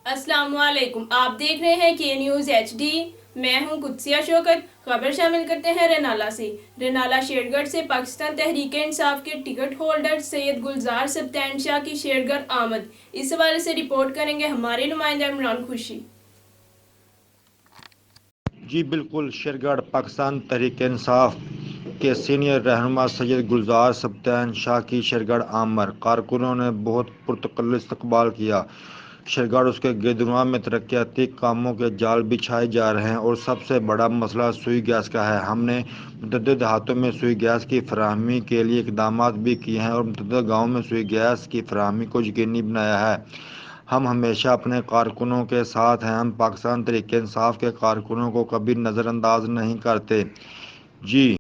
السلام علیکم، آپ دیکھ رہے ہیں کے نیوز HD۔ میں ہوں قدسیہ شوکت۔ خبر شامل کرتے ہیں رینالہ سے۔ رینالہ شیر گڑھ سے پاکستان تحریک انصاف کے ٹکٹ ہولڈر سید گلزار سبطین شاہ کی شیر گڑھ آمد، اس حوالے سے رپورٹ کریں گے ہمارے نمائندہ عمران خوشی۔ جی بالکل، شیر گڑھ پاکستان تحریک انصاف کے سینئر رہنما سید گلزار سبطین شاہ کی شیر گڑھ آمد کارکنوں نے بہت پرتکلف استقبال کیا۔ شیر گڑھ اس کے گردنواح میں ترقیاتی کاموں کے جال بچھائے جا رہے ہیں اور سب سے بڑا مسئلہ سوئی گیس کا ہے۔ ہم نے متعدد دیہاتوں میں سوئی گیس کی فراہمی کے لیے اقدامات بھی کیے ہیں اور متعدد گاؤں میں سوئی گیس کی فراہمی کو یقینی بنایا ہے۔ ہم ہمیشہ اپنے کارکنوں کے ساتھ ہیں۔ ہم پاکستان تحریک انصاف کے کارکنوں کو کبھی نظر انداز نہیں کرتے۔ جی